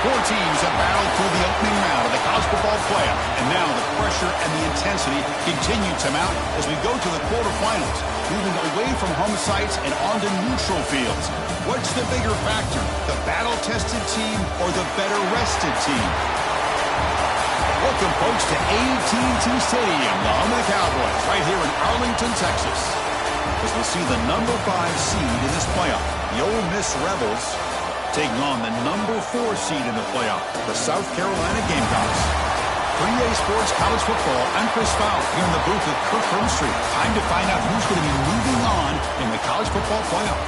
Four teams have battled through the opening round of the college football playoff, and now the pressure and the intensity continue to mount as we go to the quarterfinals, moving away from home sites and onto neutral fields. What's the bigger factor, the battle-tested team or the better-rested team? Welcome, folks, to AT&T Stadium, the home of the Cowboys, right here in Arlington, Texas, as we'll see the number 5 seed in this playoff, the Ole Miss Rebels, taking on the number 4 seed in the playoff, the South Carolina Gamecocks. 3A Sports College Football, I'm Chris Fowler here in the booth with Kirk Herbstreit. Time to find out who's going to be moving on in the college football playoff.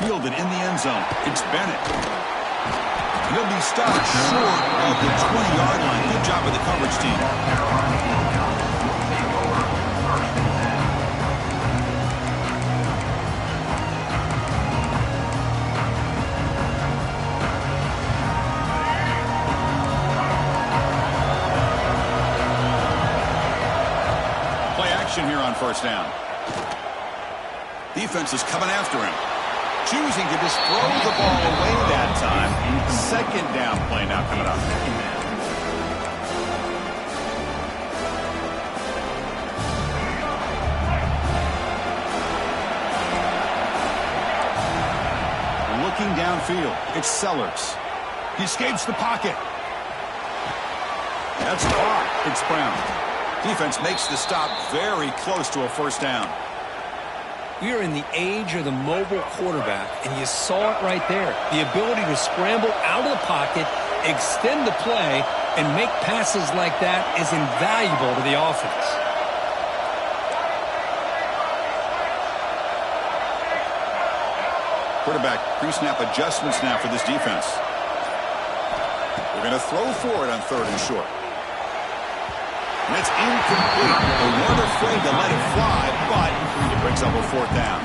Fielded in the end zone. It's Bennett. He'll be stopped short of the 20-yard line. Good job with the coverage team. Play action here on first down. Defense is coming after him. Choosing to just throw the ball away that time. Second down play now coming up. Looking downfield, it's Sellers. He escapes the pocket. That's caught. It's Brown. Defense makes the stop very close to a first down. We are in the age of the mobile quarterback, and you saw it right there. The ability to scramble out of the pocket, extend the play, and make passes like that is invaluable to the offense. Quarterback pre-snap adjustments now for this defense. They're going to throw for it on 3rd and short. And it's incomplete. They weren't afraid to let it fly, but it brings up a 4th down.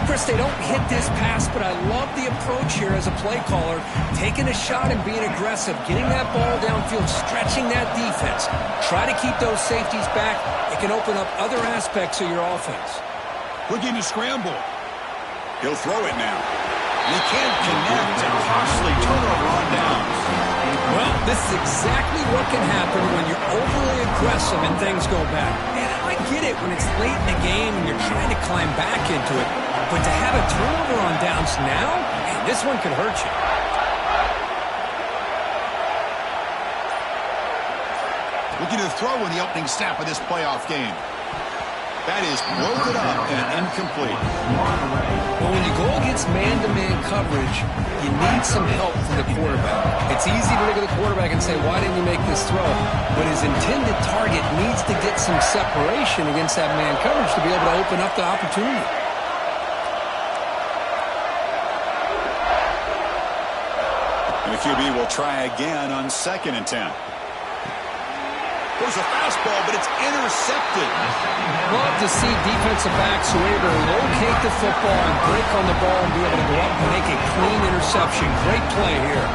Chris, they don't hit this pass, but I love the approach here as a play caller. Taking a shot and being aggressive, getting that ball downfield, stretching that defense. Try to keep those safeties back. It can open up other aspects of your offense. Looking to scramble. He'll throw it now. And he can't connect, and costly turnover on downs. Well, this is exactly what can happen when you're overly aggressive and things go bad. And I get it when it's late in the game and you're trying to climb back into it. But to have a turnover on downs now, man, this one could hurt you. Looking to throw in the opening snap of this playoff game. That is broken up and incomplete. Well, when you go against man-to-man coverage, you need some help from the quarterback. It's easy to look at the quarterback and say, why didn't you make this throw? But his intended target needs to get some separation against that man coverage to be able to open up the opportunity. And the QB will try again on 2nd and 10. There's a fastball, but it's intercepted. Love to see defensive backs who are able to locate the football and break on the ball and be able to go up and make a clean interception. Great play here.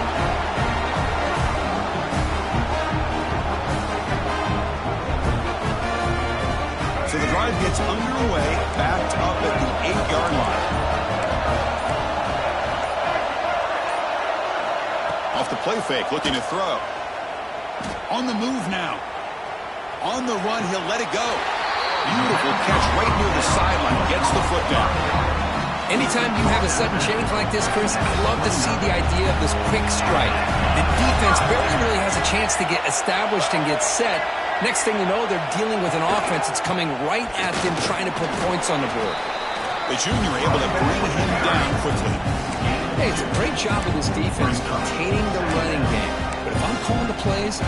So the drive gets underway, backed up at the 8-yard line. Off the play fake, looking to throw. On the move now. On the run, he'll let it go. Beautiful catch right near the sideline. Gets the foot down. Anytime you have a sudden change like this, Chris, I love to see the idea of this quick strike. The defense barely really has a chance to get established and get set. Next thing you know, they're dealing with an offense that's coming right at them, trying to put points on the board. The junior able to bring him down quickly. Hey, it's a great job of this defense containing the running game. But if I'm calling the plays,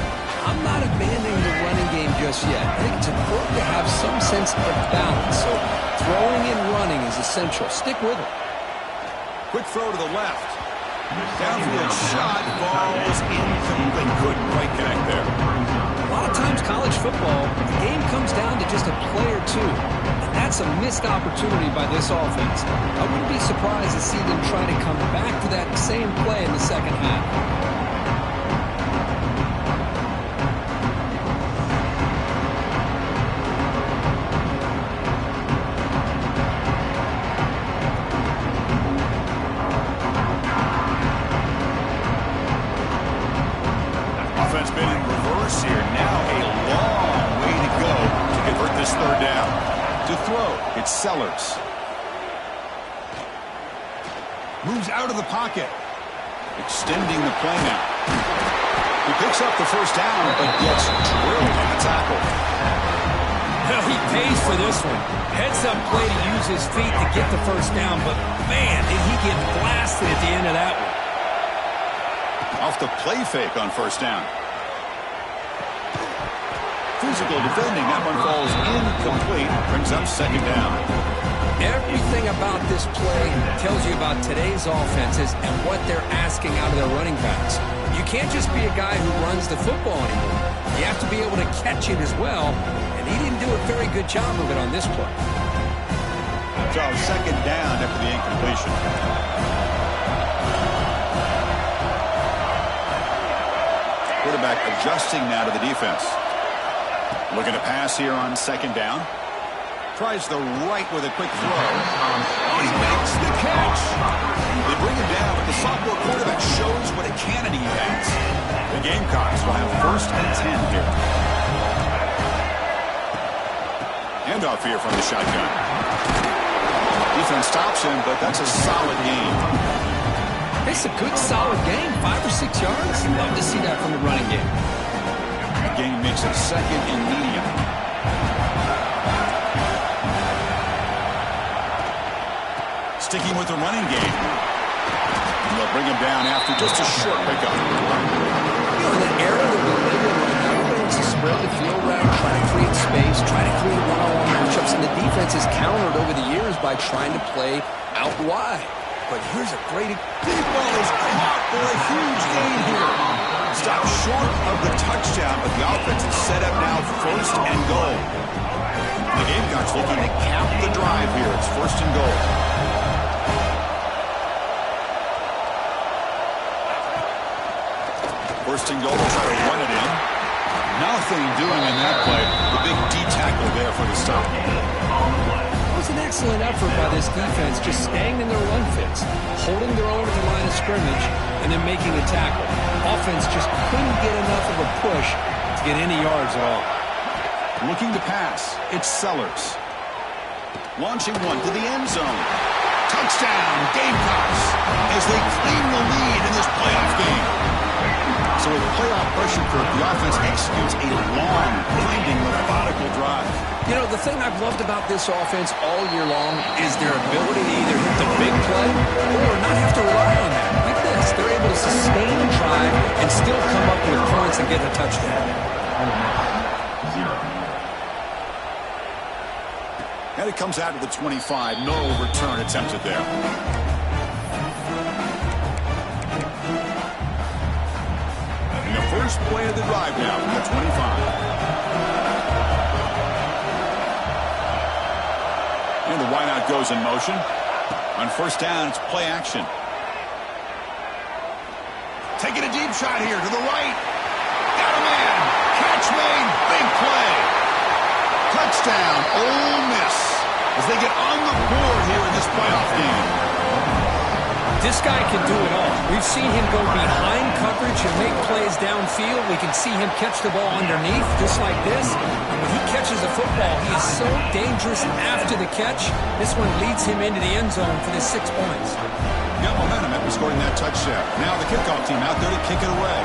I'm not abandoning the running game just yet. I think it's important to have some sense of balance. So throwing and running is essential. Stick with it. Quick throw to the left. Downfield shot falls incomplete. Couldn't quite connect there. A lot of times college football, the game comes down to just a play or two. And that's a missed opportunity by this offense. I wouldn't be surprised to see them try to come back to that same play in the second half. Offense been in reverse here. Now a long way to go to convert this third down. To throw, it's Sellers. Moves out of the pocket. Extending the play now. He picks up the first down, but gets drilled on the tackle. Well, he pays for this one. Heads-up play to use his feet to get the first down, but man, did he get blasted at the end of that one. Off the play fake on first down. Physical defending. That one falls incomplete. Brings up second down. Everything about this play tells you about today's offenses and what they're asking out of their running backs. You can't just be a guy who runs the football anymore. You have to be able to catch it as well, and he didn't do a very good job of it on this play. So second down after the incompletion. Quarterback adjusting now to the defense. Looking to pass here on second down. Tries the right with a quick throw. He makes the catch. They bring him down, but the sophomore quarterback shows what a cannon he has. The Gamecocks will have first and 10 here. Handoff here from the shotgun. Defense stops him, but that's a solid game. It's a good, solid game. 5 or 6 yards. Love to see that from the running game. The game makes it second and medium. Sticking with the running game. And they'll bring him down after just a short pickup. You know, in the era that we live in right now, everybody wants to spread the field around, try to create space, try to create one-on-one matchups, and the defense is countered over the years by trying to play out wide. But here's a great... Deep ball is caught for a huge gain here. Stopped short of the touchdown, but the offense is set up now first and goal. The Gamecocks looking to cap the drive here. It's first and goal. First and goal, they'll try to run it in. Nothing doing in that play. The big D tackle there for the stop. It was an excellent effort by this defense, just staying in their run fits, holding their own at the line of scrimmage, and then making a tackle. Offense just couldn't get enough of a push to get any yards at all. Looking to pass, it's Sellers. Launching one to the end zone. Touchdown, Gamecocks, as they claim the lead in this playoff game. So with playoff pressure curve, the offense executes a long, winding, methodical drive. You know, the thing I've loved about this offense all year long is their ability to either hit the big play or not have to rely on that. Like this, they're able to sustain a drive and still come up with points and get a touchdown. And it comes out to the 25. No return attempted there. And the first play of the drive now from the 25. And the wideout goes in motion. On first down, it's play action. Taking a deep shot here to the right. Got a man. Catch made. Big play. Touchdown, Ole Miss, as they get on the board here in this playoff game. This guy can do it all. We've seen him go behind coverage and make plays downfield. We can see him catch the ball underneath, just like this. And when he catches the football, he is so dangerous after the catch. This one leads him into the end zone for the 6 points. Got momentum after scoring that touchdown. Now the kickoff team out there to kick it away.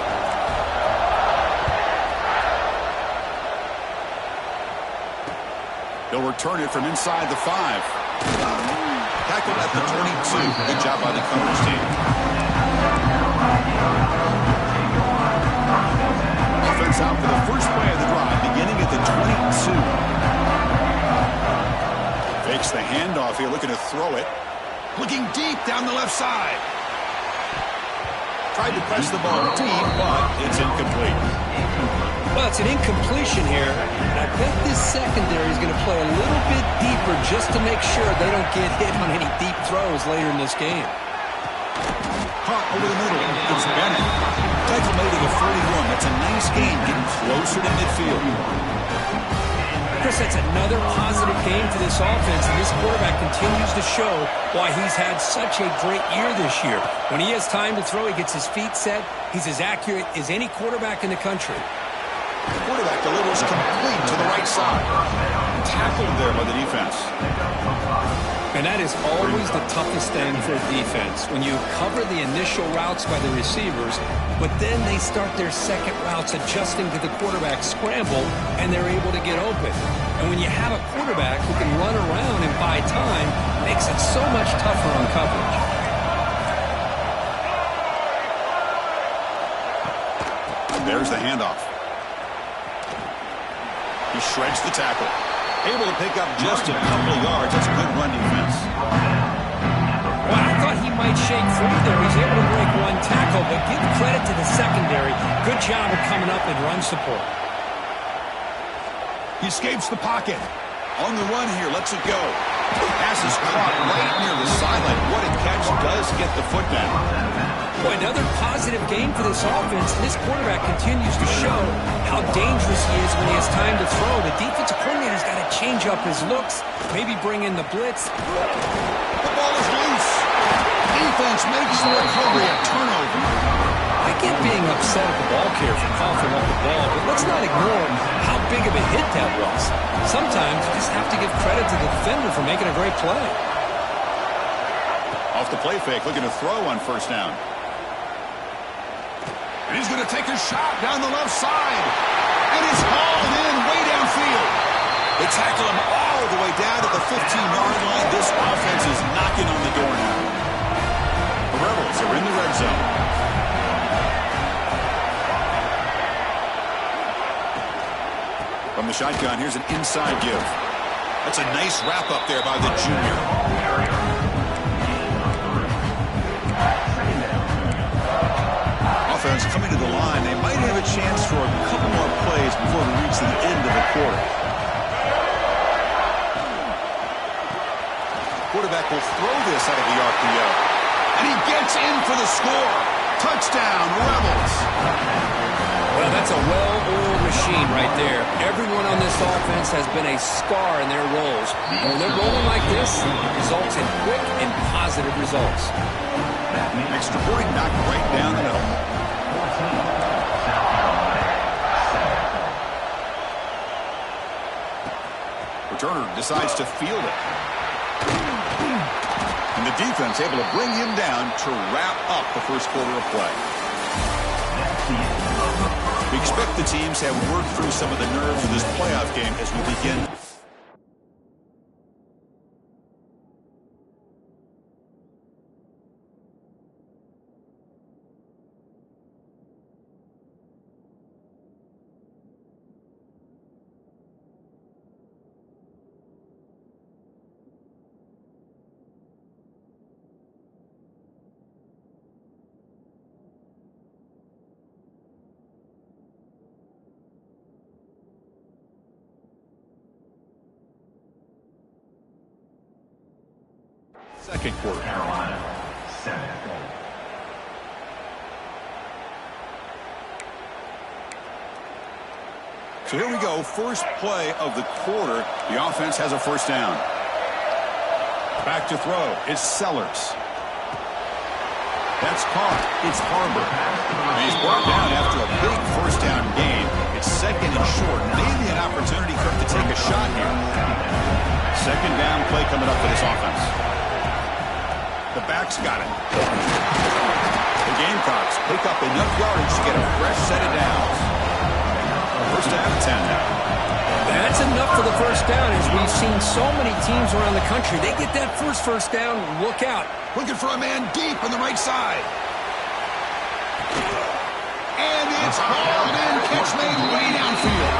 They'll return it from inside the 5. Tackled at the 22. Good job by the coverage team. Offense out for the first play of the drive, beginning at the 22. Fakes the handoff here, looking to throw it. Looking deep down the left side. Tried to press the ball deep, but it's incomplete. Well, it's an incompletion here, and I bet this secondary is going to play a little bit deeper just to make sure they don't get hit on any deep throws later in this game. Caught over the middle. It's Bennett. Tackle made at the 41. That's a nice gain, getting closer to midfield. Chris, that's another positive game for this offense, and this quarterback continues to show why he's had such a great year this year. When he has time to throw, he gets his feet set. He's as accurate as any quarterback in the country. The quarterback delivers complete to the right side. Tackled there by the defense. And that is always the toughest thing for a defense, when you cover the initial routes by the receivers, but then they start their second routes adjusting to the quarterback's scramble, and they're able to get open. And when you have a quarterback who can run around and buy time, it makes it so much tougher on coverage. There's the handoff. He shreds the tackle. Able to pick up just a couple of yards. That's a good run defense. Well, I thought he might shake free there. He's able to break one tackle, but give credit to the secondary. Good job of coming up in run support. He escapes the pocket. On the run here, lets it go. Pass is caught right near the sideline. What a catch. Does get the foot down. Boy, another positive game for this offense. This quarterback continues to show how dangerous he is when he has time to throw. The defensive coordinator's got to change up his looks, maybe bring in the blitz. The ball is loose. Defense makes the recovery a turnover. I get being upset at the ball carrier for coughing up the ball, but let's not ignore how big of a hit that was. Sometimes you just have to give credit to the defender for making a great play. Off the play fake, looking to throw on first down. And he's going to take a shot down the left side. And it's hauled in way downfield. They tackle him all the way down to the 15-yard line. This offense is knocking on the door now. The Rebels are in the red zone. From the shotgun, here's an inside give. That's a nice wrap up there by the junior. Offense coming to the line. They might have a chance for a couple more plays before we reach the end of the quarter. Quarterback will throw this out of the RPO. And he gets in for the score. Touchdown, Rebels. Well, that's a well-oiled machine right there. Everyone on this offense has been a star in their roles. And when they're rolling like this, it results in quick and positive results. Extra point knocked right down the middle. Returner decides to field it. And the defense able to bring him down to wrap up the first quarter of play. We expect the teams to have worked through some of the nerves of this playoff game as we begin. Second quarter. Carolina, 7. So here we go. First play of the quarter. The offense has a first down. Back to throw. It's Sellers. That's caught. It's Harbor. And he's brought down after a big first down gain. It's second and short. Maybe an opportunity for him to take a shot here. Second down play coming up for this offense. The back's got it. The Gamecocks pick up enough yardage to get a fresh set of downs. First down and 10 now. That's enough for the first down, as we've seen so many teams around the country. They get that first down, look out. Looking for a man deep on the right side. And it's hauled in. Catch made way downfield.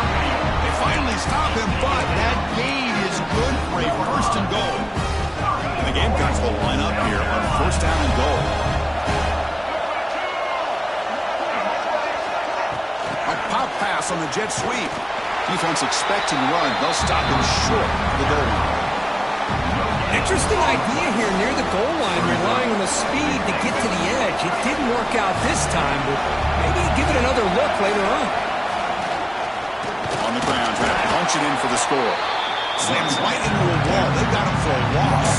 They finally stop him, but that gain is good for a first and goal. And the Gamecocks will line up here on first down and goal. A pop pass on the jet sweep. Defense expecting run. They'll stop him short of the goal line. Interesting idea here near the goal line, relying on the speed to get to the edge. It didn't work out this time, but maybe give it another look later on. On the ground, trying to punch it in for the score. Slams right into a wall. They got him for a loss.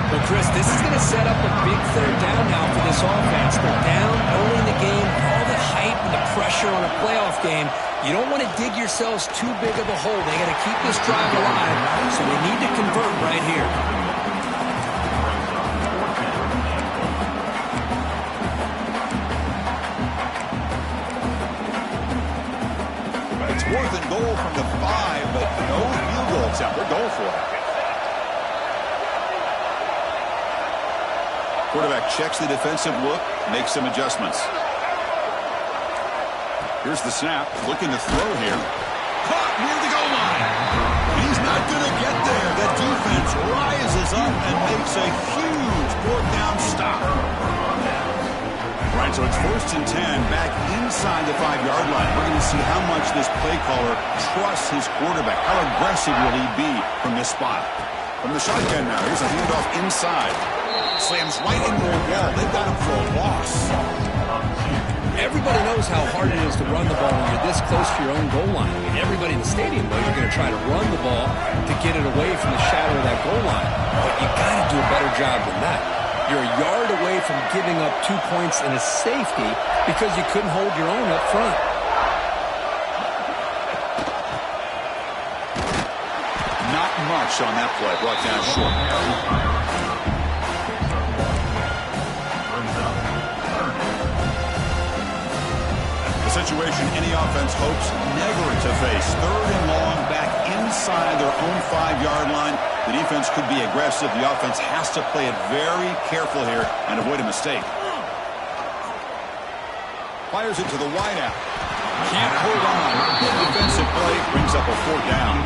Well, Chris, this is going to set up a big third down now for this offense. They're down early in the game. All the hype and the pressure on a playoff game. You don't want to dig yourselves too big of a hole. They got to keep this drive alive, so they need to convert right here. It's 4th and goal from the 5, but no field goal attempt. They're going for it. Quarterback checks the defensive look, makes some adjustments. Here's the snap, looking to throw here. Caught near the goal line. He's not going to get there. The defense rises up and makes a huge 4th down stop. Right, so it's 1st and 10 back inside the 5-yard line. We're going to see how much this play caller trusts his quarterback. How aggressive will he be from this spot? From the shotgun now, here's a handoff inside. Slams right into a wall. They've got him for a loss. Everybody knows how hard it is to run the ball when you're this close to your own goal line. I mean, everybody in the stadium knows you're going to try to run the ball to get it away from the shadow of that goal line. But you got to do a better job than that. You're a yard away from giving up 2 points and a safety because you couldn't hold your own up front. Not much on that play. Brought down short. The situation any offense hopes never to face. 3rd and long back inside their own 5-yard line. The defense could be aggressive. The offense has to play it very careful here and avoid a mistake. Fires it to the wideout. Can't hold on. Defensive play brings up a 4th down.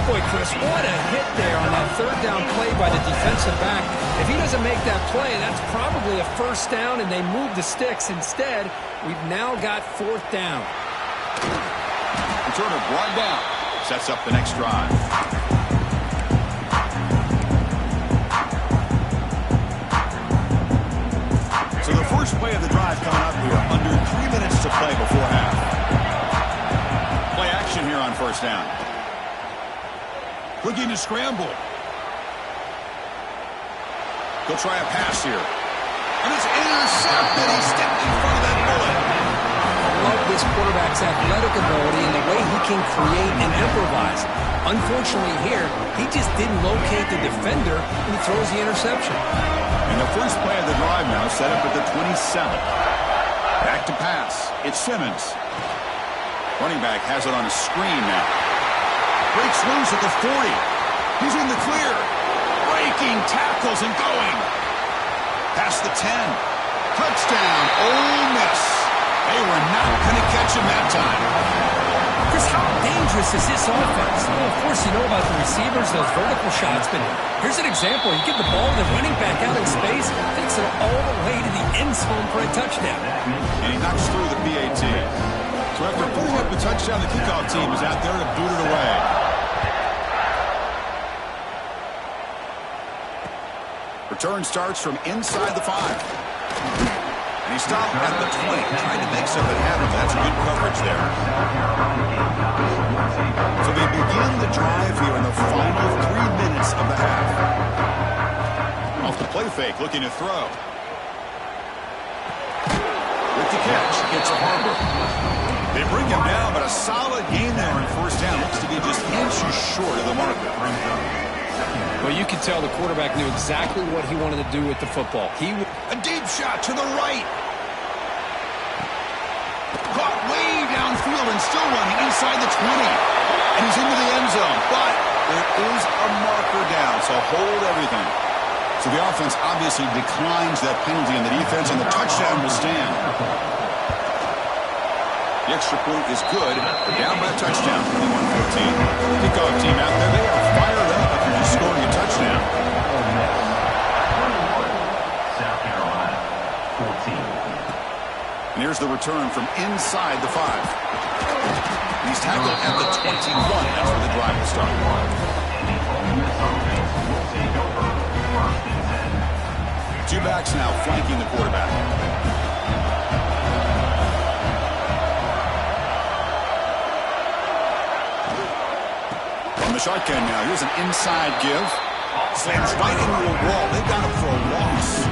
Boy, Chris, what a hit there on that 3rd down play by the defensive back. If he doesn't make that play, that's probably a 1st down, and they move the sticks. Instead, we've now got 4th down. Returner brought down. Sets up the next drive. So the first play of the drive coming up here. Under 3 minutes to play before half. Play action here on 1st down. Looking to scramble. He'll try a pass here. And it's intercepted. He stepped in front of that bullet. I love this quarterback's athletic ability and the way he can create and improvise. Unfortunately here, he just didn't locate the defender and he throws the interception. And the first play of the drive now set up at the 27. Back to pass. It's Simmons. Running back has it on a screen now. Breaks loose at the 40. He's in the clear. Breaking tackles and going. Past the 10. Touchdown, Ole Miss. They were not going to catch him that time. Chris, how dangerous is this offense? Well, of course, you know about the receivers, those vertical shots, but here's an example. You give the ball to the running back out in space, takes it all the way to the end zone for a touchdown. And he knocks through the PAT. So after putting up the touchdown, the kickoff team is out there to boot it away. Return starts from inside the 5. And he stopped at the 20, trying to make something happen. That's good coverage there. So they begin the drive here in the final 3 minutes of the half. Off the play fake, looking to throw. With the catch, it's a Harbor. They bring him down, but a solid gain there in 1st down. Looks to be just inches short of the marker. Well, you could tell the quarterback knew exactly what he wanted to do with the football. A deep shot to the right. Caught way downfield and still running inside the 20. And he's into the end zone. But there is a marker down, so hold everything. So the offense obviously declines that penalty in the defense, and the touchdown will stand. The extra point is good. They're down by a touchdown, 21-14. Kickoff team out there, they are fired up after just scoring a touchdown. Here's the return from inside the 5. He's tackled at the 21. That's where the drive will start. Two backs now flanking the quarterback. From the shotgun now, here's an inside give. Slams right into a wall. They've got him for a loss.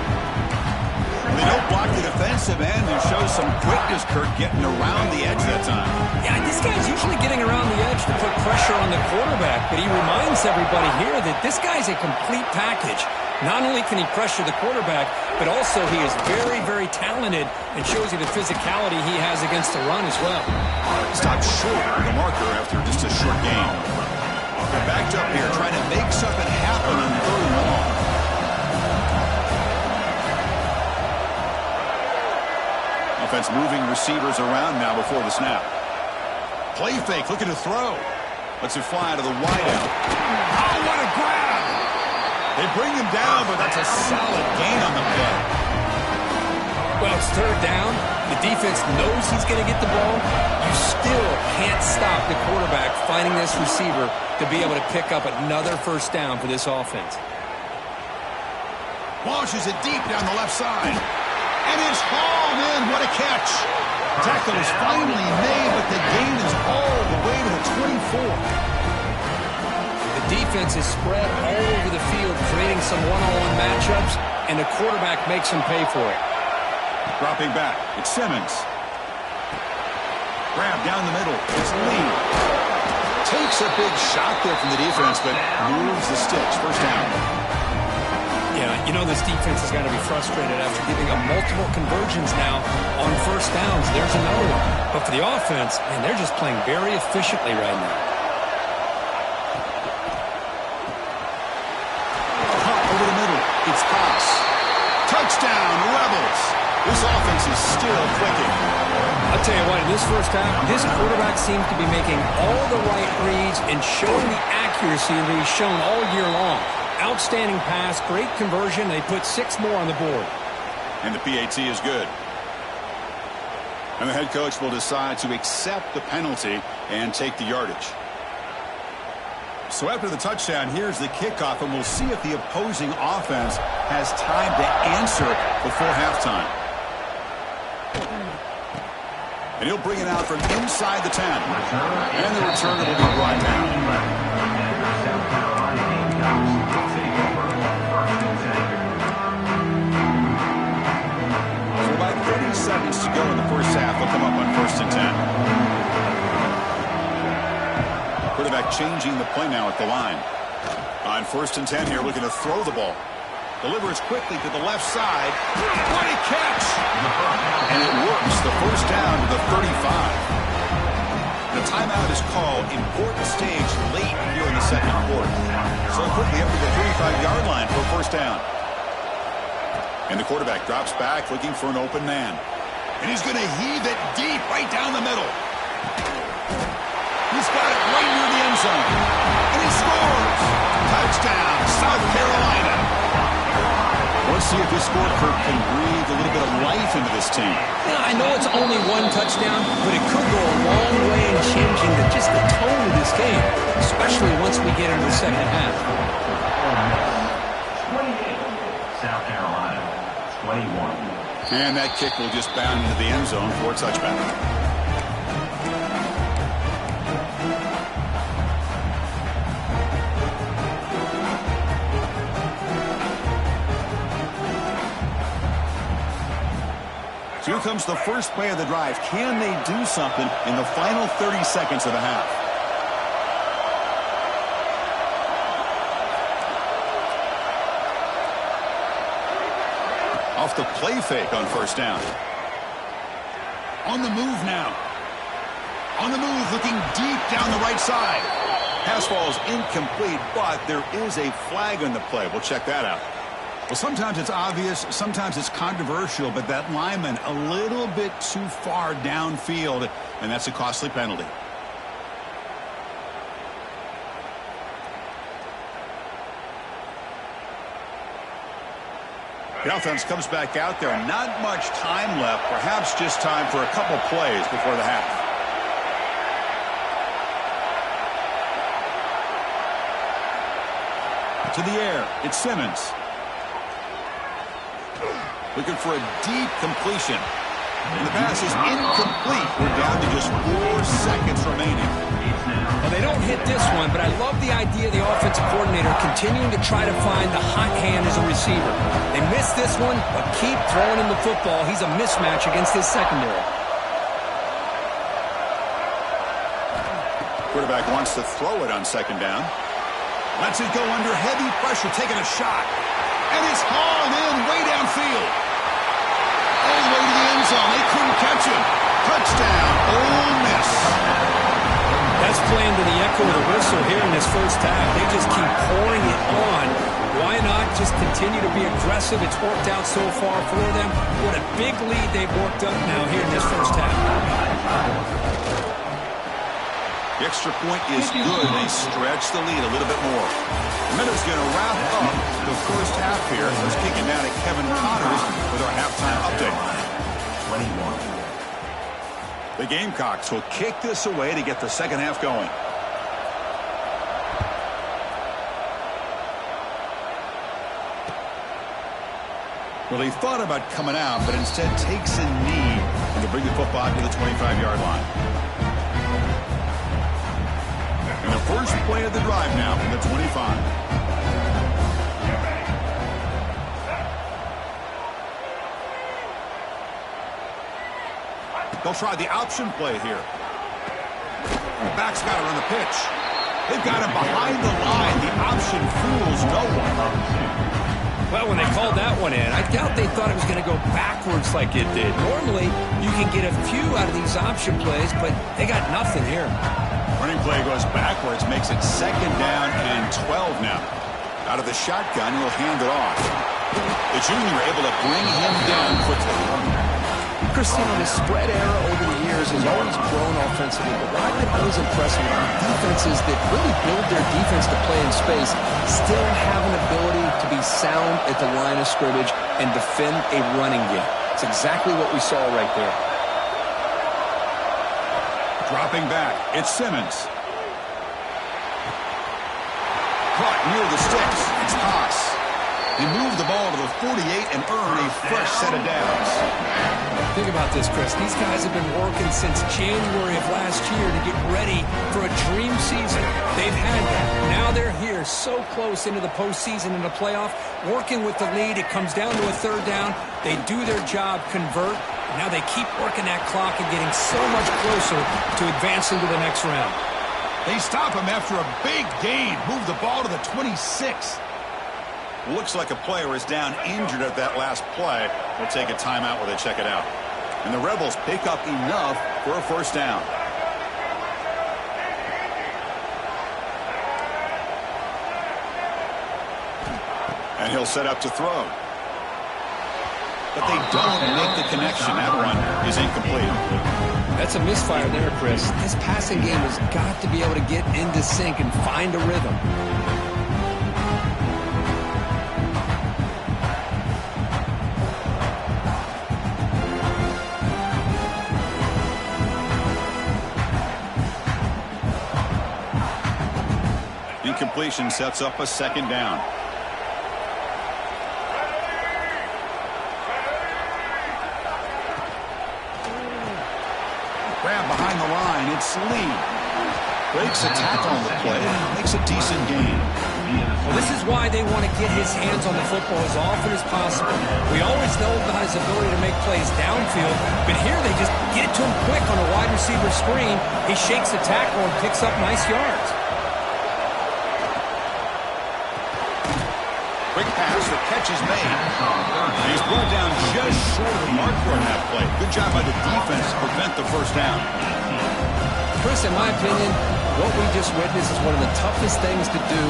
They don't block the defensive end and show some quickness, Kurt, getting around the edge that time. Yeah, this guy's usually getting around the edge to put pressure on the quarterback, but he reminds everybody here that this guy's a complete package. Not only can he pressure the quarterback, but also he is very, very talented and shows you the physicality he has against the run as well. Stopped short of the marker after just a short game. They're backed up here trying to make something happen on 3rd and long. Offense moving receivers around now before the snap. Play fake, looking to throw. Lets it fly to the wideout. Oh, what a grab! They bring him down, but that's a solid gain on the play. Well, it's 3rd down. The defense knows he's going to get the ball. You still can't stop the quarterback finding this receiver to be able to pick up another 1st down for this offense. Launches it deep down the left side. And it's hauled in. What a catch. Tackle is finally made, but the gain is all the way to the 24. The defense is spread all over the field, creating some one-on-one matchups, and the quarterback makes them pay for it. Dropping back, it's Simmons. Grab down the middle, it's Lee. Takes a big shot there from the defense, but moves the sticks. 1st down. Yeah, you know this defense has got to be frustrated after giving up multiple conversions now on 1st downs. There's another one. But for the offense, man, they're just playing very efficiently right now. Hop over the middle, it's pass. Touchdown, Rebels. This offense is still clicking. I'll tell you what, in this 1st half, this quarterback seems to be making all the right reads and showing the accuracy that he's shown all year long. Outstanding pass, great conversion. They put 6 more on the board. And the PAT is good. And the head coach will decide to accept the penalty and take the yardage. So after the touchdown, here's the kickoff, and we'll see if the opposing offense has time to answer before halftime. And he'll bring it out from inside the 10. And the return will be brought down. So about 30 seconds to go in the 1st half. They'll come up on 1st and 10. Quarterback changing the play now at the line. On 1st and 10 here, looking to throw the ball. Delivers quickly to the left side. What a catch! And it works. The 1st down to the 35. The timeout is called. Important stage late here in the 2nd quarter. So quickly up to the 35-yard line for a 1st down. And the quarterback drops back looking for an open man. And he's going to heave it deep right down the middle. He's got it right near the end zone. And he scores! Touchdown, South Carolina. Let's see if this score, Kurt, can breathe a little bit of life into this team. Yeah, I know it's only 1 touchdown, but it could go a long way in changing just the tone of this game, especially once we get into the 2nd half. 28, South Carolina, 21. And that kick will just bound into the end zone for a touchback. Here comes the first play of the drive. Can they do something in the final 30 seconds of the half? Off the play fake on 1st down. On the move now. On the move, looking deep down the right side. Pass ball is incomplete, but there is a flag on the play. We'll check that out. Well, sometimes it's obvious, sometimes it's controversial, but that lineman a little bit too far downfield, and that's a costly penalty. The offense comes back out there. Not much time left. Perhaps just time for a couple plays before the half. To the air. It's Simmons. Looking for a deep completion. And the pass is incomplete. We're down to just 4 seconds remaining. Well, they don't hit this one, but I love the idea of the offensive coordinator continuing to try to find the hot hand as a receiver. They missed this one, but keep throwing him the football. He's a mismatch against his secondary. Quarterback wants to throw it on second down. Lets it go under heavy pressure, taking a shot. And it's hauled in way downfield. All the way to the end zone. They couldn't catch him. Touchdown, Ole Miss. That's playing to the echo of the whistle here in this first half. They just keep pouring it on. Why not just continue to be aggressive? It's worked out so far for them. What a big lead they've worked up now here in this first half. The extra point is good. They stretch the lead a little bit more. Minute's going to wrap up the first half here. Let's kick it down to Kevin Connors with our halftime update. 21. The Gamecocks will kick this away to get the second half going. Well, he thought about coming out, but instead takes a knee and to bring the football to the 25-yard line. And the first play of the drive now from the 25. They'll try the option play here. The back's got it on the pitch. They've got him behind the line. The option fools no one. Well, when they called that one in, I doubt they thought it was going to go backwards like it did. Normally, you can get a few out of these option plays, but they got nothing here. Running play goes backwards, makes it second down and 12 now. Out of the shotgun, he'll hand it off. The junior able to bring him down quickly. Christian, the spread era over the years has always grown offensively, but what I've been always impressed with defenses that really build their defense to play in space still have an ability to be sound at the line of scrimmage and defend a running game. It's exactly what we saw right there. Dropping back, it's Simmons. Caught near the sticks, it's Haas. He moved the ball to the 48 and earned a fresh set of downs. Think about this, Chris. These guys have been working since January of last year to get ready for a dream season. They've had that. Now they're here so close into the postseason and the playoff, working with the lead. It comes down to a third down. They do their job, convert. And now they keep working that clock and getting so much closer to advancing to the next round. They stop him after a big gain. Move the ball to the 26. Looks like a player is down injured at that last play. We'll take a timeout while they check it out. And the Rebels pick up enough for a first down. And he'll set up to throw. But they don't make the connection. That one is incomplete. That's a misfire there, Chris. This passing game has got to be able to get into sync and find a rhythm. Incompletion sets up a second down. Grab behind the line. It's Lee. Breaks a tackle on the play. Makes a decent gain. Well, this is why they want to get his hands on the football as often as possible. We always know about his ability to make plays downfield, but here they just get it to him quick on a wide receiver screen. He shakes the tackle and picks up nice yards. Quick pass, the catch is made. He's brought down just short of the marker on that play. Good job by the defense to prevent the first down. Chris, in my opinion, what we just witnessed is one of the toughest things to do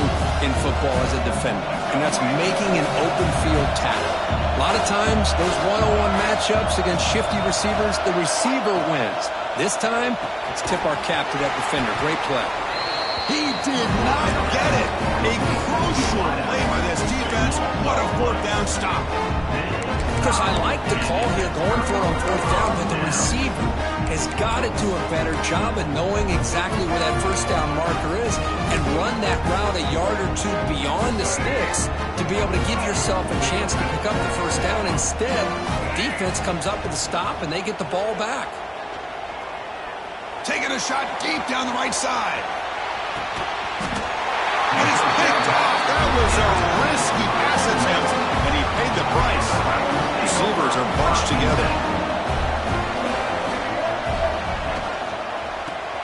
in football as a defender, and that's making an open field tackle. A lot of times, those one-on-one matchups against shifty receivers, the receiver wins. This time, let's tip our cap to that defender. Great play. He did not get it. A crucial play by this defense. What a fourth down stop. Chris, I like the call here going for it on fourth down, but the receiver has got to do a better job of knowing exactly where that first down marker is and run that route a yard or two beyond the sticks to be able to give yourself a chance to pick up the first down. Instead, defense comes up with a stop and they get the ball back. Taking a shot deep down the right side. And he's picked off. That was a risky pass attempt, and he paid the price. Receivers are bunched together.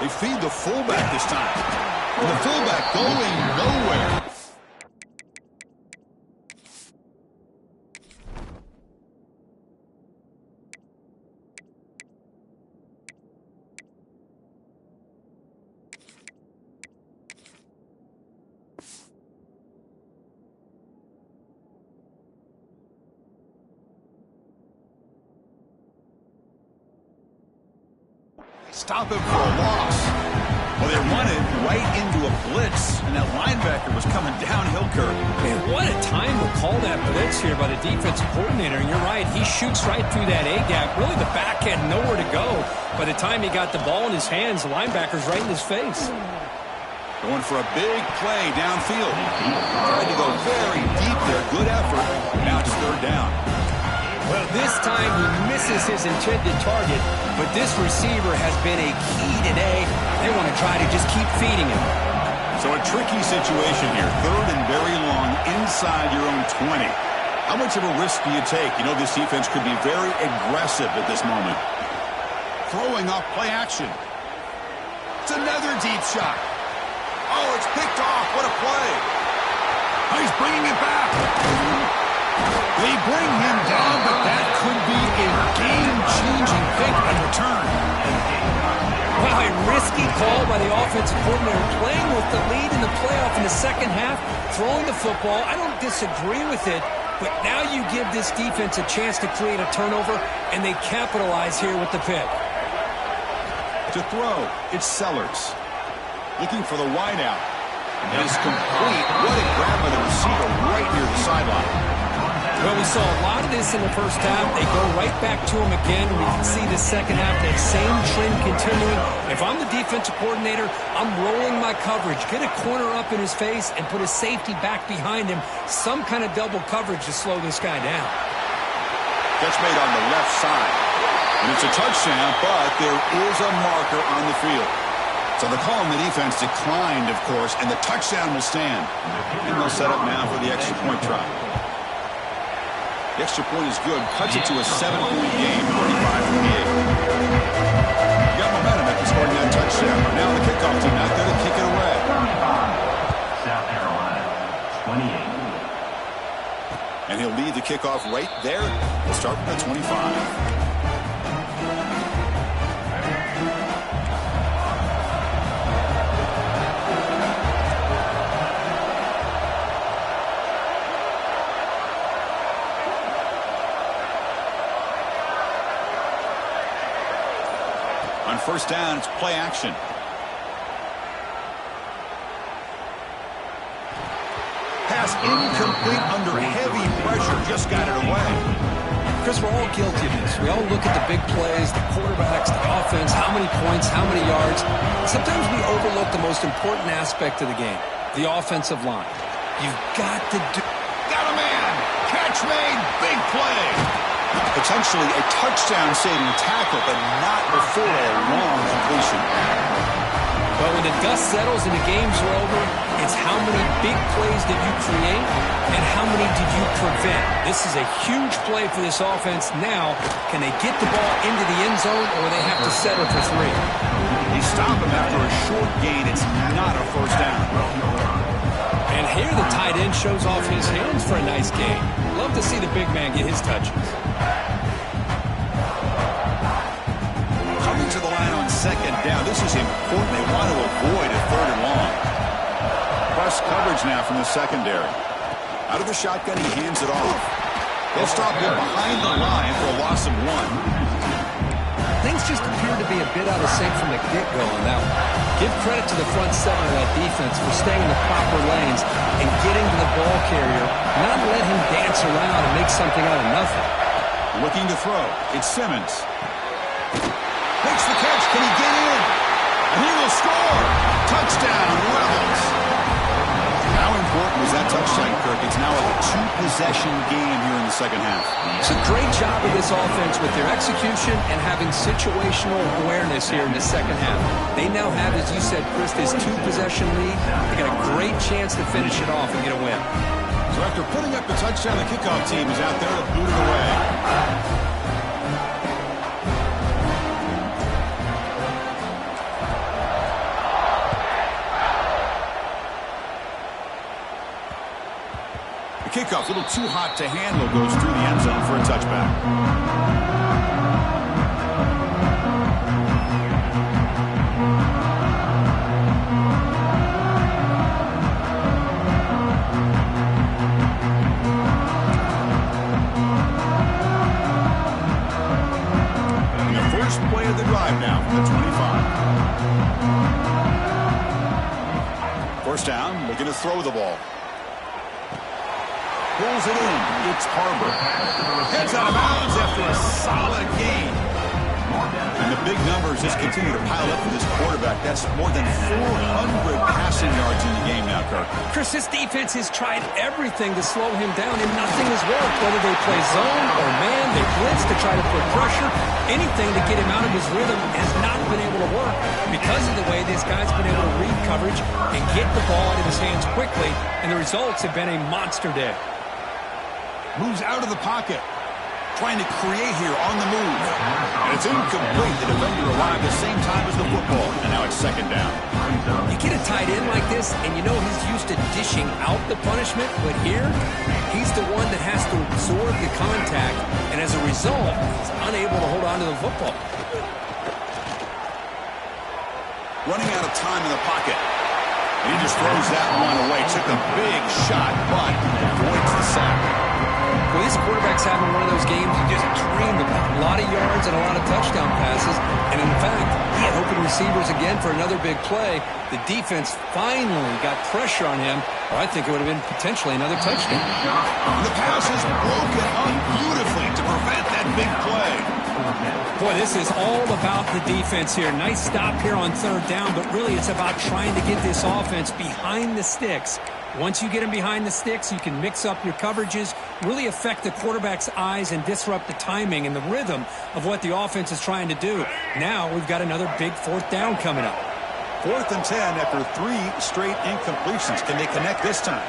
They feed the fullback this time. And the fullback going nowhere. Stop him for a loss. Well, they run it right into a blitz, and that linebacker was coming downhill, Kirk. Man, what a time to call that blitz here by the defensive coordinator. And you're right, he shoots right through that A-gap. Really, the back had nowhere to go. By the time he got the ball in his hands, the linebacker's right in his face. Going for a big play downfield. Tried to go very deep there. Good effort. Now it's third down. Well, this time he misses his intended target, but this receiver has been a key today. They want to try to just keep feeding him. So a tricky situation here. Third and very long inside your own 20. How much of a risk do you take? You know, this defense could be very aggressive at this moment. Throwing off play action. It's another deep shot. Oh, it's picked off. What a play. Oh, he's bringing it back. They bring him down, but that could be a game-changing pick in return. Wow, a risky call by the offensive coordinator, playing with the lead in the playoff in the second half, throwing the football. I don't disagree with it, but now you give this defense a chance to create a turnover, and they capitalize here with the pick. To throw, it's Sellers. Looking for the wideout. It is complete. What a grab by the receiver right near the sideline. Well, we saw a lot of this in the first half. They go right back to him again. We can see the second half, that same trend continuing. If I'm the defensive coordinator, I'm rolling my coverage. Get a corner up in his face and put a safety back behind him. Some kind of double coverage to slow this guy down. Catch made on the left side. And it's a touchdown, but there is a marker on the field. So the call on the defense declined, of course, and the touchdown will stand. And they'll set up now for the extra point try. The extra point is good. Cuts it to a 7-point game, 35-28. You got momentum after scoring that touchdown. Now the kickoff team out there to kick it away. 25, South Carolina, 28. And he'll lead the kickoff right there. We'll start with the 25. On first down, it's play action. Pass incomplete under heavy pressure. Just got it away. Chris, we're all guilty of this. We all look at the big plays, the quarterbacks, the offense, how many points, how many yards. Sometimes we overlook the most important aspect of the game, the offensive line. You've got to do... Got a man! Catch made! Big play! Potentially a touchdown-saving tackle, but not before a long completion. But when the dust settles and the games are over, it's how many big plays did you create and how many did you prevent. This is a huge play for this offense. Now, can they get the ball into the end zone or they have to settle for 3? They stop him after a short gain. It's not a first down. And here the tight end shows off his hands for a nice gain. Love to see the big man get his touches. Coming to the line on second down. This is important. They want to avoid a third and long. Press coverage now from the secondary. Out of the shotgun, he hands it off. They'll stop him behind the line for a loss of 1. Things just appear to be a bit out of sync from the get-go on that one. Give credit to the front seven of that defense for staying in the proper lanes and getting to the ball carrier, not let him gets around and makes something out of nothing. Looking to throw. It's Simmons. Makes the catch. Can he get in? And he will score. Touchdown, Rebels. How important was that touchdown, Kirk? It's now a two-possession game here in the second half. It's a great job of this offense with their execution and having situational awareness here in the second half. They now have, as you said, Chris, this two-possession lead. They got a great chance to finish it off and get a win. So after putting up the touchdown, the kickoff team is out there to boot it away. The kickoff, a little too hot to handle, goes through the end zone for a touchback. Play of the drive now from the 25. First down, looking to throw the ball. Pulls it in. It's Harbor. Heads out of bounds after a solid gain. And the big numbers just continue to pile up for this quarterback. That's more than 400 passing yards in the game now, Kirk. Chris, this defense has tried everything to slow him down, and nothing has worked. Whether they play zone or man, they blitz to try to put pressure. Anything to get him out of his rhythm has not been able to work because of the way this guy's been able to read coverage and get the ball out of his hands quickly, and the results have been a monster day. Moves out of the pocket. Trying to create here on the move. And it's incomplete. The defender arrived at the same time as the football. And now it's second down. You get a tight end like this, and you know he's used to dishing out the punishment, but here, he's the one that has to absorb the contact, and as a result, he's unable to hold on to the football. Running out of time in the pocket. And he just throws that one away. Took a big shot, but avoids the sack. Well, this quarterback's having one of those games you just dreamed about. A lot of yards and a lot of touchdown passes. And in fact, he had open receivers again for another big play. The defense finally got pressure on him, or I think it would have been potentially another touchdown. The pass is broken up beautifully to prevent that big play. Boy, this is all about the defense here. Nice stop here on third down, but really it's about trying to get this offense behind the sticks. Once you get him behind the sticks, you can mix up your coverages, really affect the quarterback's eyes and disrupt the timing and the rhythm of what the offense is trying to do. Now we've got another big fourth down coming up. 4th and 10 after 3 straight incompletions. Can they connect this time?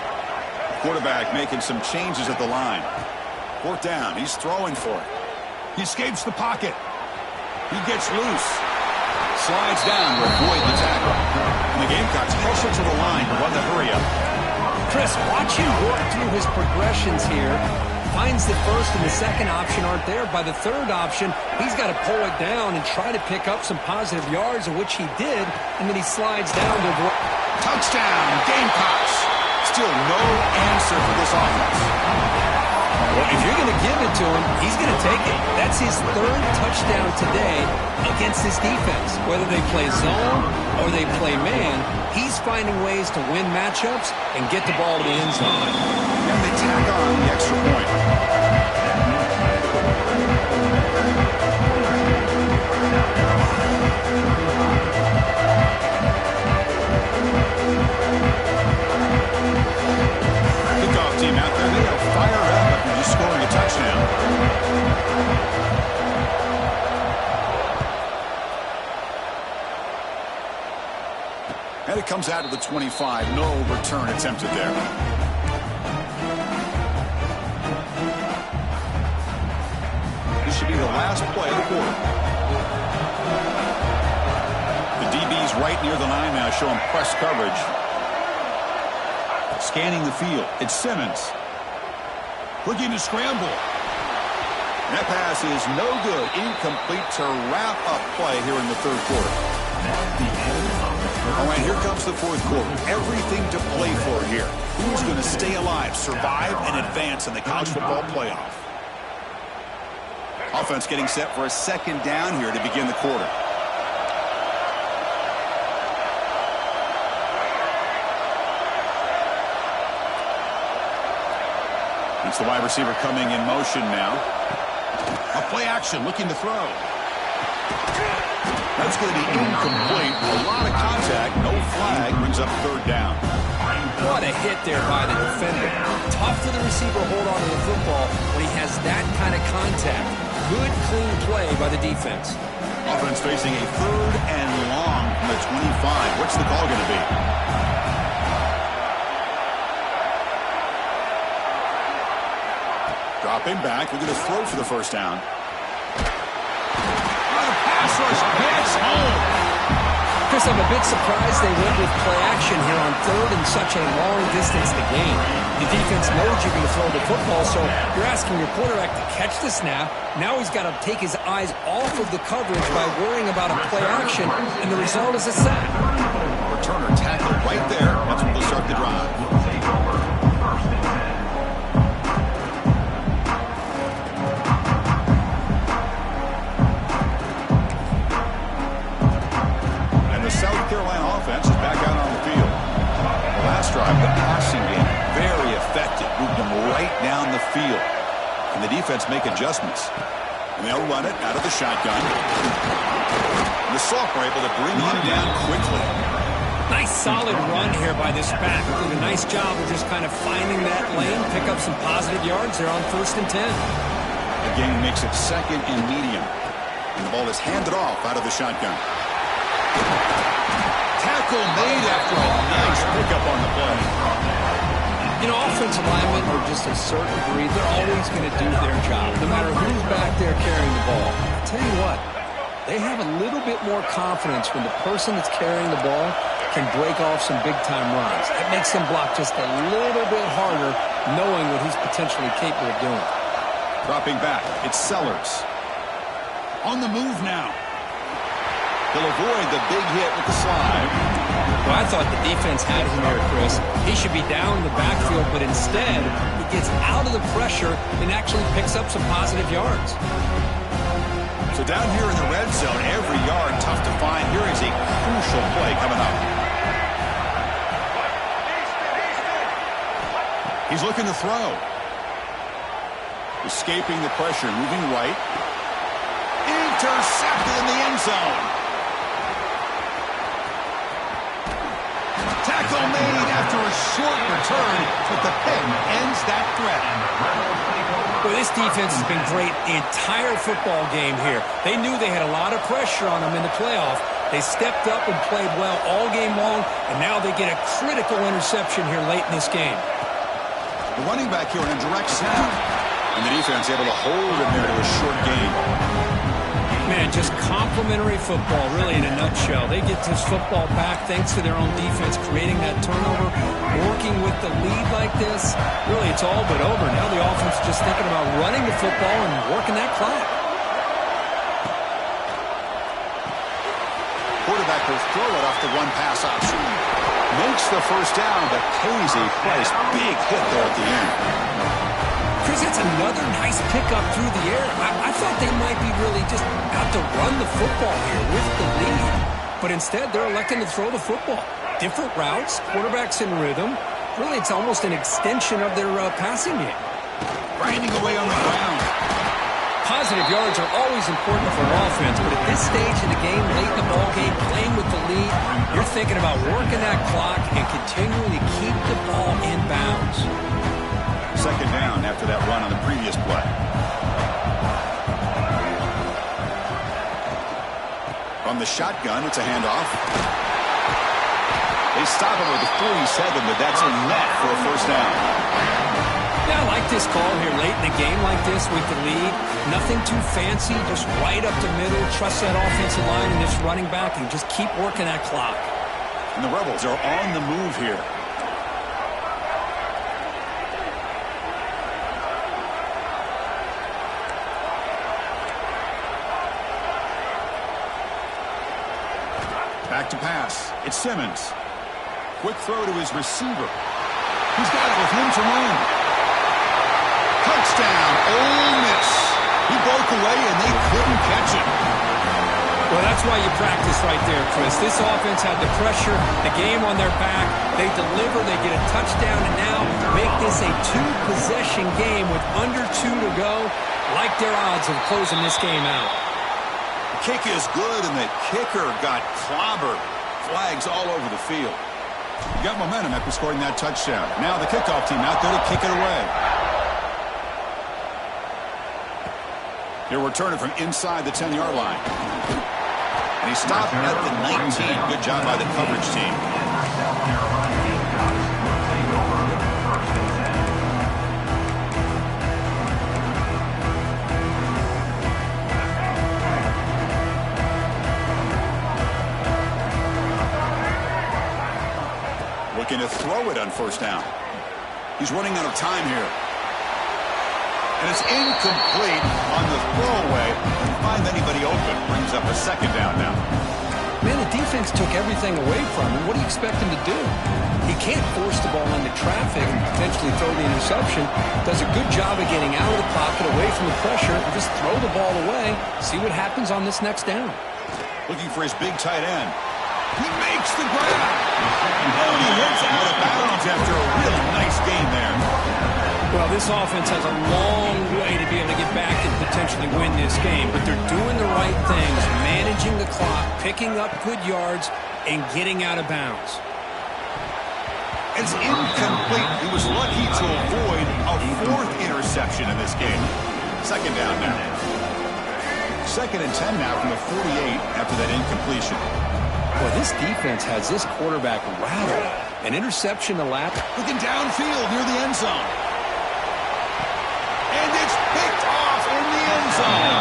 Quarterback making some changes at the line. 4th down. He's throwing for it. He escapes the pocket. He gets loose. Slides down to avoid the tackle. And the Gamecocks hustle to the line to run the hurry up. Chris, watch him work through his progressions here. Finds the first and the second option aren't there. By the third option, he's got to pull it down and try to pick up some positive yards, of which he did, and then he slides down to avoid. Touchdown, Gamecocks. Still no answer for this offense. Well, if you're going to give it to him, he's going to take it. That's his third touchdown today against this defense. Whether they play zone or they play man, he's finding ways to win matchups and get the ball to the end zone. And they tack on the extra point. Kickoff team out there, they are fired up after just scoring a touchdown. And it comes out to the 25. No return attempted there. This should be the last play of the quarter. The DB's right near the line now, showing press coverage. Scanning the field. It's Simmons. Looking to scramble. That pass is no good. Incomplete to wrap up play here in the third quarter. All right, here comes the fourth quarter. Everything to play for here. Who's going to stay alive, survive, and advance in the college football playoff? Offense getting set for a second down here to begin the quarter. It's the wide receiver coming in motion now. A play action, looking to throw. That's going to be incomplete. A lot of contact, no flag, brings up third down. What a hit there by the defender. Tough for the receiver to hold on to the football when he has that kind of contact. Good, clean play by the defense. Offense facing a third and long from the 25. What's the call going to be? Dropping back, looking to throw for the first down. The pass rush gets home. Chris, I'm a bit surprised they went with play action here on third and such a long distance to gain. The defense knows you're going to throw the football, so you're asking your quarterback to catch the snap. Now he's got to take his eyes off of the coverage by worrying about a play action, and the result is a sack. Returner tackled right there. That's when they'll start the drive. South Carolina offense is back out on the field. The last drive, the passing game, very effective. Moved them right down the field. And the defense make adjustments. And they'll run it out of the shotgun. And the Soft were able to bring him down quickly. Nice solid run here by this back. Did a nice job of just kind of finding that lane, pick up some positive yards there on 1st and 10. The game makes it 2nd and medium. And the ball is handed off out of the shotgun. Tackle made after a nice pickup on the play. You know, offensive linemen are just a certain breed. They're always going to do their job, no matter who's back there carrying the ball. I'll tell you what, they have a little bit more confidence when the person that's carrying the ball can break off some big-time runs. It makes them block just a little bit harder, knowing what he's potentially capable of doing. Dropping back, it's Sellers. On the move now. He'll avoid the big hit with the slide. Well, I thought the defense had him here, Chris. He should be down in the backfield, but instead, he gets out of the pressure and actually picks up some positive yards. So down here in the red zone, every yard tough to find. Here is a crucial play coming up. He's looking to throw. Escaping the pressure, moving right. Intercepted in the end zone. Tackle made after a short return, but the pick ends that threat. Well, this defense has been great the entire football game here. They knew they had a lot of pressure on them in the playoff. They stepped up and played well all game long, and now they get a critical interception here late in this game. The running back here in a direct snap, and the defense able to hold him there to a short gain. Man, just complimentary football, really, in a nutshell. They get this football back thanks to their own defense, creating that turnover, working with the lead like this. Really, it's all but over. Now the offense is just thinking about running the football and working that clock. Quarterback will throw it off the one-pass option. Makes the first down, but pays a price. Big hit there at the end. Chris, it's another nice pickup through the air. I thought they might be really just out to run the football here with the lead. But instead, they're electing to throw the football. Different routes, quarterbacks in rhythm. Really, it's almost an extension of their passing game. Grinding away on the ground. Positive yards are always important for offense, but at this stage of the game, late in the ball game, playing with the lead, you're thinking about working that clock and continuing to keep the ball in bounds. 2nd down after that run on the previous play. From the shotgun, it's a handoff. They stop him with a 47, but that's enough for a first down. Yeah, I like this call here late in the game like this with the lead. Nothing too fancy, just right up the middle. Trust that offensive line and this running back and just keep working that clock. And the Rebels are on the move here. Back to pass. It's Simmons. Quick throw to his receiver. He's got it with room to run. Touchdown, Ole Miss. He broke away and they couldn't catch him. Well, that's why you practice right there, Chris. This offense had the pressure, the game on their back. They deliver, they get a touchdown, and now make this a two-possession game with under 2 to go. Like their odds of closing this game out. The kick is good, and the kicker got clobbered. Flags all over the field. You got momentum after scoring that touchdown. Now the kickoff team out there to kick it away. He'll return it from inside the 10-yard line. And he stopped at the 19. Good job by the coverage team. South Carolina Gamecocks will take over first and 10. Looking to throw it on first down. He's running out of time here. And it's incomplete on the throwaway. Didn't find anybody open. Brings up a second down now. Man, the defense took everything away from him. What do you expect him to do? He can't force the ball into traffic and potentially throw the interception. Does a good job of getting out of the pocket, away from the pressure, and just throw the ball away. See what happens on this next down. Looking for his big tight end. He makes the grab. Oh, he hits it out of bounds after a really nice game there. Well, this offense has a long way to be able to get back and potentially win this game, but they're doing the right things, managing the clock, picking up good yards, and getting out of bounds. It's incomplete. He was lucky to avoid a fourth interception in this game. Second down now. Second and 10 now from the 48 after that incompletion. Well, this defense has this quarterback rattled. An interception to lap. Looking downfield near the end zone. And it's picked off in the end zone.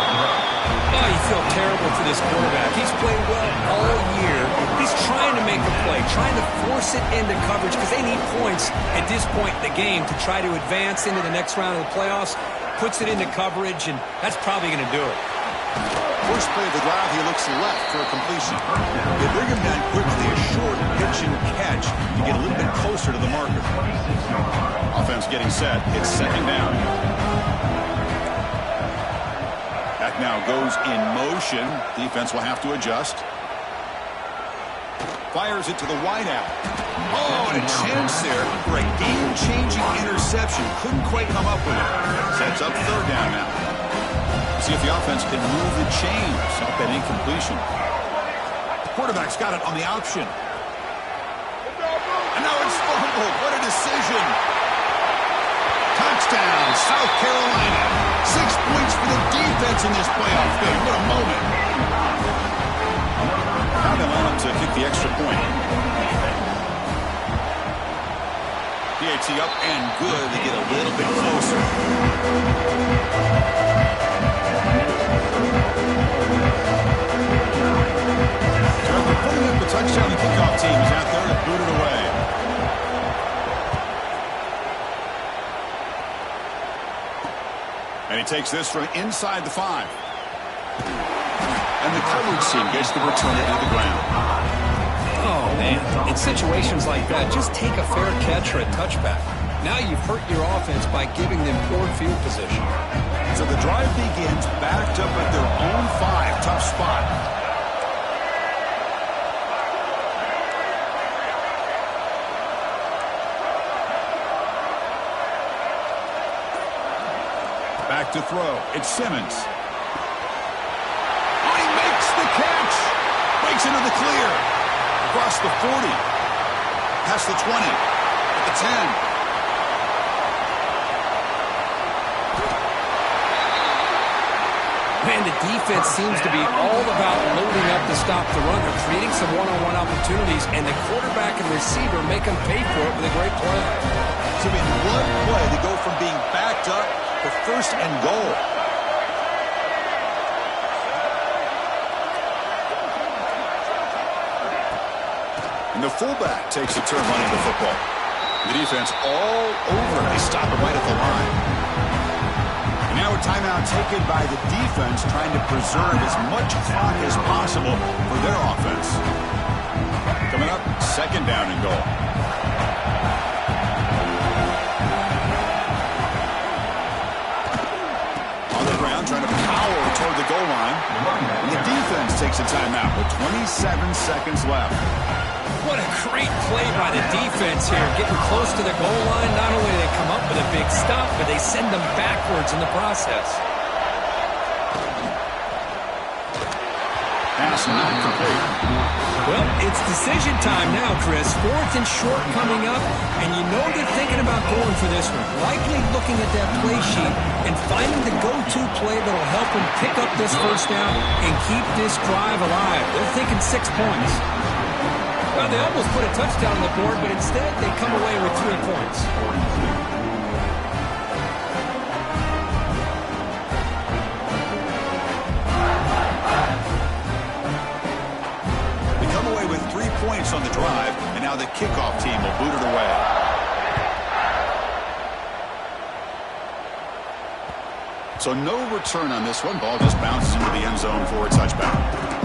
Oh, you feel terrible for this quarterback. He's played well all year. He's trying to make a play, trying to force it into coverage because they need points at this point in the game to try to advance into the next round of the playoffs. Puts it into coverage, and that's probably going to do it. First play of the drive, he looks left for a completion. They bring him down quickly, a short pitch and catch to get a little bit closer to the marker. Offense getting set. It's second down. That now goes in motion. Defense will have to adjust. Fires it to the wideout. Oh, and a chance there for a game-changing interception. Couldn't quite come up with it. Sets up third down now. See if the offense can move the chains off that incompletion. Quarterback's got it on the option. And now it's fumbled. What a decision. Touchdown, South Carolina. 6 points for the defense in this playoff game. What a moment. Now they line up to kick the extra point. PAT up and good to get a little bit closer. They're putting up the touchdown. The kickoff team is out there to boot it away. And he takes this from inside the 5. And the coverage team gets the returner to the ground. Oh, man. In situations like that, just take a fair catch or a touchback. Now you've hurt your offense by giving them poor field position. So the drive begins backed up at their own 5. Tough spot. Back to throw. It's Simmons. Oh, he makes the catch. Breaks into the clear. Across the 40. Past the 20. At the 10. Man, the defense seems to be all about loading up to stop the run. They're creating some one-on-one opportunities, and the quarterback and receiver make them pay for it with a great play. So in one play, they go from being backed up to first and goal. And the fullback takes a turn running the football. The defense all over. They stop it right at the line. And now a timeout taken by the defense, trying to preserve as much clock as possible for their offense. Coming up, second down and goal. On the ground, trying to power toward the goal line. And the defense defense takes a timeout with 27 seconds left. What a great play by the defense here. Getting close to the goal line, not only do they come up with a big stop, but they send them backwards in the process. Pass not complete. Well, it's decision time now, Chris. 4th and short coming up, and you know they're thinking about going for this one. Likely looking at that play sheet and finding the go-to play that'll help them pick up this first down and keep this drive alive. They're thinking 6 points. Well, they almost put a touchdown on the board, but instead they come away with 3 points. They come away with 3 points on the drive, and now the kickoff team will boot it away. So no return on this one. Ball just bounces into the end zone for a touchback.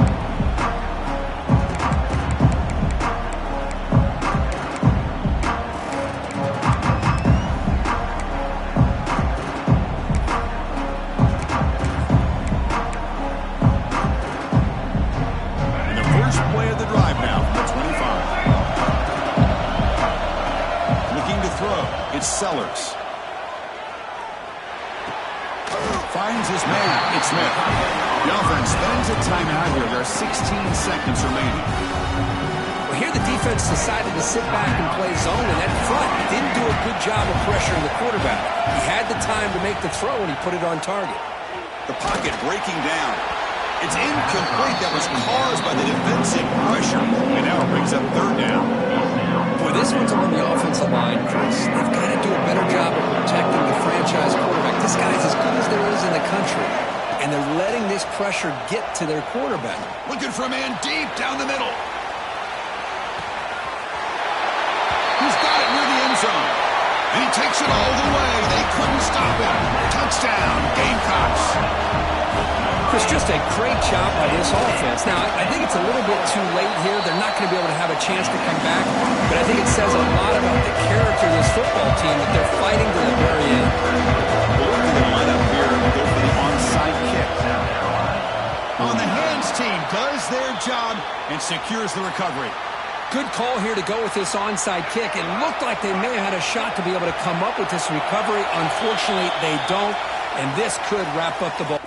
Sellers finds his man. It's Smith. The offense spends a timeout here. There are 16 seconds remaining. Well, here the defense decided to sit back and play zone, and that front didn't do a good job of pressuring the quarterback. He had the time to make the throw, and he put it on target. The pocket breaking down. It's incomplete. That was caused by the defensive pressure, and now it brings up 3rd down. Boy, this one's on the offensive line, Chris. They've got to do a better job of protecting the franchise quarterback. This guy's as good as there is in the country, and they're letting this pressure get to their quarterback. Looking for a man deep down the middle. He's got it near the end zone, and he takes it all the way. They couldn't stop him. Touchdown, Gamecocks. Chris, just a great job by this offense. Now, I think it's a little bit too late here. They're not going to be able to have a chance to come back, but I think it says a lot about the character of this football team that they're fighting to the very end. We'll look at the lineup here and go for the onside kick. On the hands team does their job and secures the recovery. Good call here to go with this onside kick. It looked like they may have had a shot to be able to come up with this recovery. Unfortunately, they don't, and this could wrap up the ball.